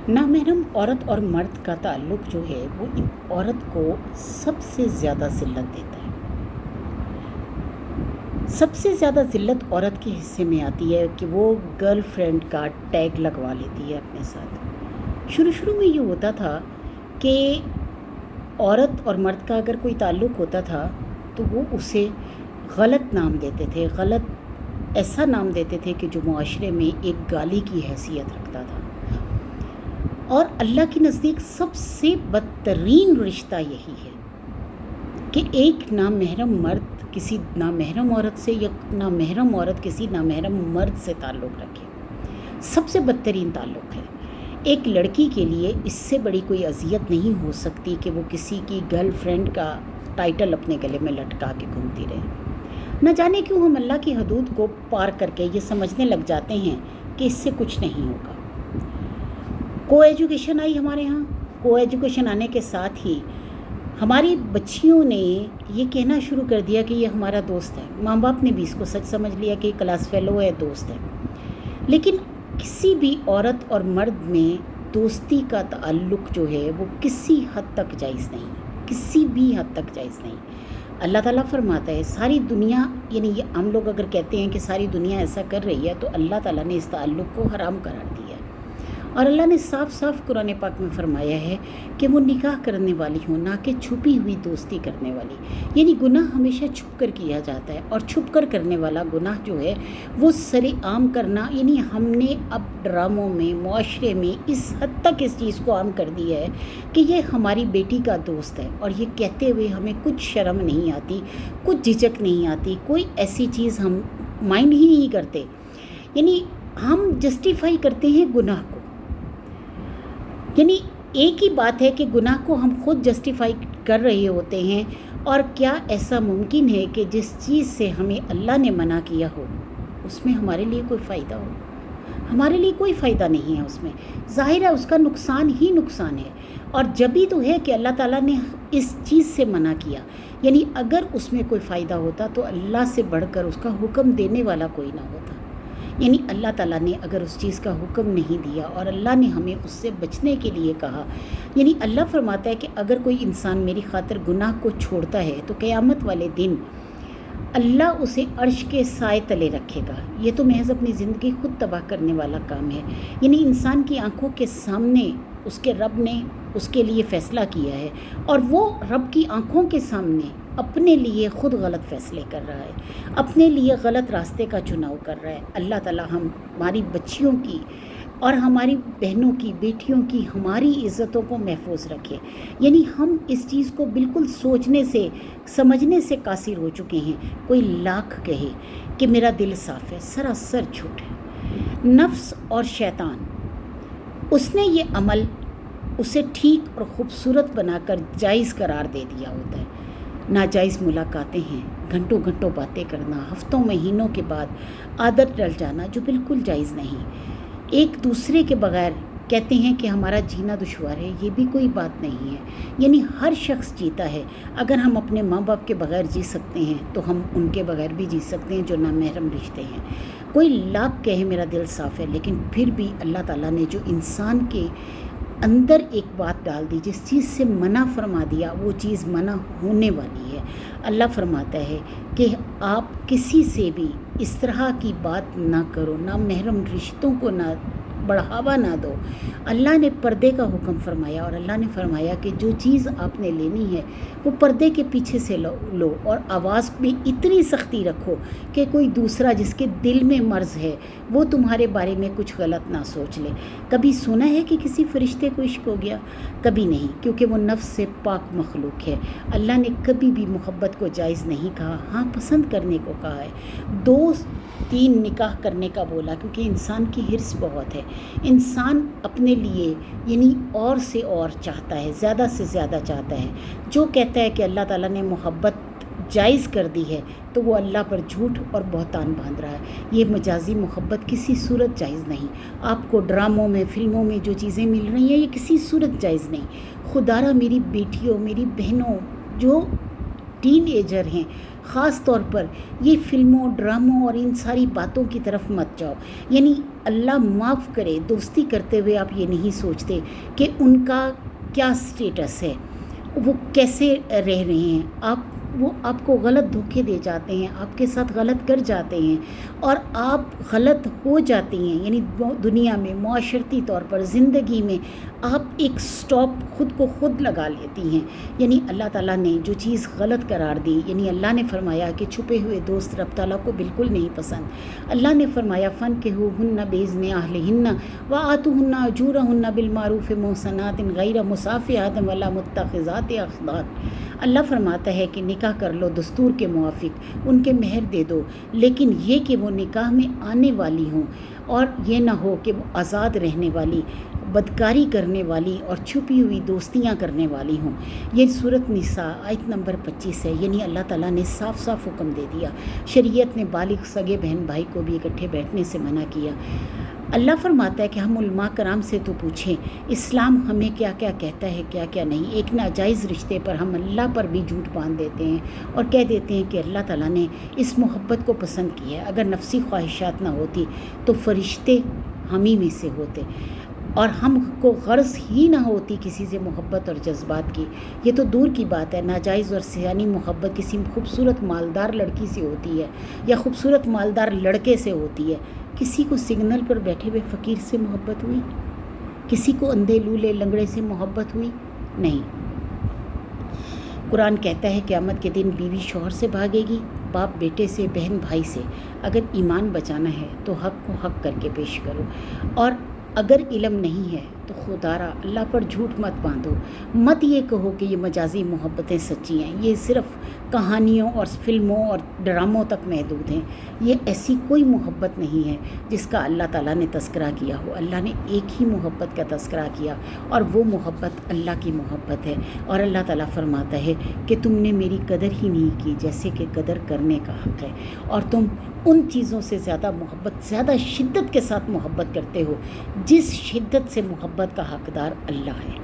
نامحرم عورت اور مرد کا تعلق جو ہے وہ عورت کو سب سے زیادہ ذلت دیتا ہے. سب سے زیادہ ذلت عورت کے حصے میں آتی ہے کہ وہ گرل فرینڈ کا ٹیگ لگوا لیتی ہے اپنے ساتھ. شروع میں یہ ہوتا تھا کہ عورت اور مرد کا اگر کوئی تعلق ہوتا تھا تو وہ اسے غلط نام دیتے تھے، غلط ایسا نام دیتے تھے کہ جو معاشرے میں ایک گالی کی حیثیت رکھتا تھا. اور اللہ کے نزدیک سب سے بدترین رشتہ یہی ہے کہ ایک نامحرم مرد کسی نامحرم عورت سے یا نامحرم عورت کسی نامحرم مرد سے تعلق رکھے. سب سے بدترین تعلق ہے. ایک لڑکی کے لیے اس سے بڑی کوئی اذیت نہیں ہو سکتی کہ وہ کسی کی گرل فرینڈ کا ٹائٹل اپنے گلے میں لٹکا کے گھومتی رہے. نہ جانے کیوں ہم اللہ کی حدود کو پار کر کے یہ سمجھنے لگ جاتے ہیں کہ اس سے کچھ نہیں ہوگا. کو ایجوکیشن آئی ہمارے ہاں. کو ایجوکیشن آنے کے ساتھ ہی ہماری بچیوں نے یہ کہنا شروع کر دیا کہ یہ ہمارا دوست ہے. ماں باپ نے بھی اس کو سچ سمجھ لیا کہ کلاس فیلو ہے، دوست ہے. لیکن کسی بھی عورت اور مرد میں دوستی کا تعلق جو ہے وہ کسی حد تک جائز نہیں، کسی بھی حد تک جائز نہیں. اللہ تعالیٰ فرماتا ہے ساری دنیا، یعنی یہ ہم لوگ اگر کہتے ہیں کہ ساری دنیا ایسا کر رہی ہے تو اللہ تعالیٰ نے اس تعلق کو حرام قرار دیا ہے. اور اللہ نے صاف صاف قرآن پاک میں فرمایا ہے کہ وہ نکاح کرنے والی ہوں، نہ کہ چھپی ہوئی دوستی کرنے والی. یعنی گناہ ہمیشہ چھپ کر کیا جاتا ہے، اور چھپ کر کرنے والا گناہ جو ہے وہ سر عام کرنا. یعنی ہم نے اب ڈراموں میں، معاشرے میں اس حد تک اس چیز کو عام کر دیا ہے کہ یہ ہماری بیٹی کا دوست ہے، اور یہ کہتے ہوئے ہمیں کچھ شرم نہیں آتی، کچھ جھجک نہیں آتی، کوئی ایسی چیز ہم مائنڈ ہی نہیں کرتے. یعنی ہم جسٹیفائی کرتے ہیں گناہ کو. یعنی ایک ہی بات ہے کہ گناہ کو ہم خود جسٹیفائی کر رہے ہوتے ہیں. اور کیا ایسا ممکن ہے کہ جس چیز سے ہمیں اللہ نے منع کیا ہو اس میں ہمارے لیے کوئی فائدہ ہو؟ ہمارے لیے کوئی فائدہ نہیں ہے اس میں. ظاہر ہے اس کا نقصان ہی نقصان ہے. اور جبھی تو ہے کہ اللہ تعالیٰ نے اس چیز سے منع کیا. یعنی اگر اس میں کوئی فائدہ ہوتا تو اللہ سے بڑھ کر اس کا حکم دینے والا کوئی نہ ہوتا. یعنی اللہ تعالیٰ نے اگر اس چیز کا حکم نہیں دیا اور اللہ نے ہمیں اس سے بچنے کے لیے کہا، یعنی اللہ فرماتا ہے کہ اگر کوئی انسان میری خاطر گناہ کو چھوڑتا ہے تو قیامت والے دن اللہ اسے عرش کے سائے تلے رکھے گا. یہ تو محض اپنی زندگی خود تباہ کرنے والا کام ہے. یعنی انسان کی آنکھوں کے سامنے اس کے رب نے اس کے لیے فیصلہ کیا ہے، اور وہ رب کی آنکھوں کے سامنے اپنے لیے خود غلط فیصلے کر رہا ہے، اپنے لیے غلط راستے کا چناؤ کر رہا ہے. اللہ تعالیٰ ہماری بچیوں کی اور ہماری بہنوں کی، بیٹیوں کی، ہماری عزتوں کو محفوظ رکھے. یعنی ہم اس چیز کو بالکل سوچنے سے، سمجھنے سے قاصر ہو چکے ہیں. کوئی لاکھ کہے کہ میرا دل صاف ہے، سراسر جھوٹ ہے. نفس اور شیطان، اس نے یہ عمل اسے ٹھیک اور خوبصورت بنا کر جائز قرار دے دیا ہوتا ہے. ناجائز ملاقاتیں ہیں، گھنٹوں گھنٹوں باتیں کرنا، ہفتوں مہینوں کے بعد عادت ڈل جانا جو بالکل جائز نہیں. ایک دوسرے کے بغیر کہتے ہیں کہ ہمارا جینا دشوار ہے، یہ بھی کوئی بات نہیں ہے. یعنی ہر شخص جیتا ہے. اگر ہم اپنے ماں باپ کے بغیر جی سکتے ہیں تو ہم ان کے بغیر بھی جی سکتے ہیں جو نامحرم رشتے ہیں. کوئی لاکھ کہے میرا دل صاف ہے، لیکن پھر بھی اللہ تعالیٰ نے جو انسان کے اندر ایک بات ڈال دی، جس چیز سے منع فرما دیا، وہ چیز منع ہونے والی ہے. اللہ فرماتا ہے کہ آپ کسی سے بھی اس طرح کی بات نہ کرو، نہ محرم رشتوں کو نہ بڑھاوا نہ دو. اللہ نے پردے کا حکم فرمایا، اور اللہ نے فرمایا کہ جو چیز آپ نے لینی ہے وہ پردے کے پیچھے سے لو. اور آواز میں اتنی سختی رکھو کہ کوئی دوسرا جس کے دل میں مرض ہے وہ تمہارے بارے میں کچھ غلط نہ سوچ لے. کبھی سنا ہے کہ کسی فرشتے کو عشق ہو گیا؟ کبھی نہیں، کیونکہ وہ نفس سے پاک مخلوق ہے. اللہ نے کبھی بھی محبت کو جائز نہیں کہا، ہاں پسند کرنے کو کہا ہے. 2-3 نکاح کرنے کا بولا، کیونکہ انسان کی حرص بہت ہے. انسان اپنے لیے یعنی اور سے اور چاہتا ہے، زیادہ سے زیادہ چاہتا ہے. جو کہتا ہے کہ اللہ تعالیٰ نے محبت جائز کر دی ہے تو وہ اللہ پر جھوٹ اور بہتان باندھ رہا ہے. یہ مجازی محبت کسی صورت جائز نہیں. آپ کو ڈراموں میں، فلموں میں جو چیزیں مل رہی ہیں یہ کسی صورت جائز نہیں. خدا را میری بیٹیوں، میری بہنوں جو ٹین ایجر ہیں، خاص طور پر یہ فلموں ڈراموں اور ان ساری باتوں کی طرف مت جاؤ. یعنی اللہ معاف کرے، دوستی کرتے ہوئے آپ یہ نہیں سوچتے کہ ان کا کیا سٹیٹس ہے، وہ کیسے رہ رہے ہیں. وہ آپ کو غلط دھوکے دے جاتے ہیں، آپ کے ساتھ غلط کر جاتے ہیں اور آپ غلط ہو جاتی ہیں. یعنی دنیا میں معاشرتی طور پر زندگی میں آپ ایک سٹاپ خود کو خود لگا لیتی ہیں. یعنی اللہ تعالیٰ نے جو چیز غلط قرار دی، یعنی اللہ نے فرمایا کہ چھپے ہوئے دوست رب تعالیٰ کو بالکل نہیں پسند. اللہ نے فرمایا فَانكِحُوهُنَّ بِإِذْنِ أَهْلِهِنَّ وَآتُوهُنَّ أُجُورَهُنَّ بِالْمَعْرُوفِ مُحْصَنَاتٍ غَيْرَ مُسَافِحَاتٍ وَلَا مُتَّخِذَاتِ أَخْدَانٍ. اللہ فرماتا ہے کہ نکاح کر لو دستور کے موافق، ان کے مہر دے دو، لیکن یہ کہ وہ نکاح میں آنے والی ہوں اور یہ نہ ہو کہ وہ آزاد رہنے والی، بدکاری کرنے والی اور چھپی ہوئی دوستیاں کرنے والی ہوں. یہ سورۃ نساء آیت نمبر 25 ہے. یعنی اللہ تعالیٰ نے صاف صاف حکم دے دیا. شریعت نے بالغ سگے بہن بھائی کو بھی اکٹھے بیٹھنے سے منع کیا. اللہ فرماتا ہے کہ ہم علماء کرام سے تو پوچھیں اسلام ہمیں کیا کیا کہتا ہے، کیا کیا نہیں. ایک ناجائز رشتے پر ہم اللہ پر بھی جھوٹ باندھ دیتے ہیں اور کہہ دیتے ہیں کہ اللہ تعالیٰ نے اس محبت کو پسند کیا ہے. اگر نفسی خواہشات نہ ہوتی تو فرشتے ہم ہی میں سے ہوتے اور ہم کو غرض ہی نہ ہوتی کسی سے محبت اور جذبات کی. یہ تو دور کی بات ہے، ناجائز اور سیانی محبت کسی خوبصورت مالدار لڑکی سے ہوتی ہے یا خوبصورت مالدار لڑکے سے ہوتی ہے. کسی کو سگنل پر بیٹھے ہوئے فقیر سے محبت ہوئی؟ کسی کو اندھے لولے لنگڑے سے محبت ہوئی؟ نہیں. قرآن کہتا ہے قیامت کے دن بیوی شوہر سے بھاگے گی، باپ بیٹے سے، بہن بھائی سے. اگر ایمان بچانا ہے تو حق کو حق کر کے پیش کرو، اور اگر علم نہیں ہے تو خدا را اللہ پر جھوٹ مت باندھو. مت یہ کہو کہ یہ مجازی محبتیں سچی ہیں، یہ صرف کہانیوں اور فلموں اور ڈراموں تک محدود ہیں. یہ ایسی کوئی محبت نہیں ہے جس کا اللہ تعالیٰ نے تذکرہ کیا ہو. اللہ نے ایک ہی محبت کا تذکرہ کیا اور وہ محبت اللہ کی محبت ہے. اور اللہ تعالیٰ فرماتا ہے کہ تم نے میری قدر ہی نہیں کی جیسے کہ قدر کرنے کا حق ہے، اور تم ان چیزوں سے زیادہ محبت، زیادہ شدت کے ساتھ محبت کرتے ہو جس شدت سے محبت کا حقدار اللہ ہے.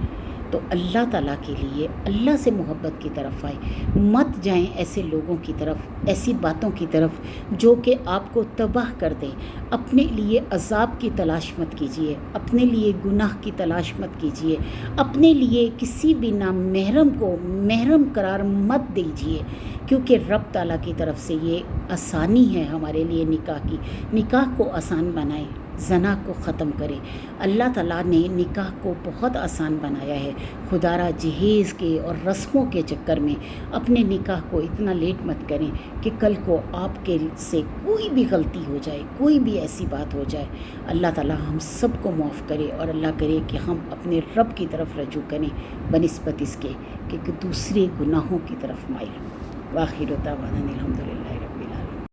تو اللہ تعالیٰ کے لیے اللہ سے محبت کی طرف آئے. مت جائیں ایسے لوگوں کی طرف، ایسی باتوں کی طرف جو کہ آپ کو تباہ کر دیں. اپنے لیے عذاب کی تلاش مت کیجیے، اپنے لیے گناہ کی تلاش مت کیجیے، اپنے لیے کسی بھی نامحرم کو محرم قرار مت دیجیے، کیونکہ رب تعالیٰ کی طرف سے یہ آسانی ہے ہمارے لیے نکاح کی. نکاح کو آسان بنائیں، زنا کو ختم کرے. اللہ تعالیٰ نے نکاح کو بہت آسان بنایا ہے. خدا را جہیز کے اور رسموں کے چکر میں اپنے نکاح کو اتنا لیٹ مت کریں کہ کل کو آپ کے سے کوئی بھی غلطی ہو جائے، کوئی بھی ایسی بات ہو جائے. اللہ تعالیٰ ہم سب کو معاف کرے اور اللہ کرے کہ ہم اپنے رب کی طرف رجوع کریں بنسبت اس کے کہ دوسرے گناہوں کی طرف مائل ہوں. وآخر دعوانا الحمدللہ.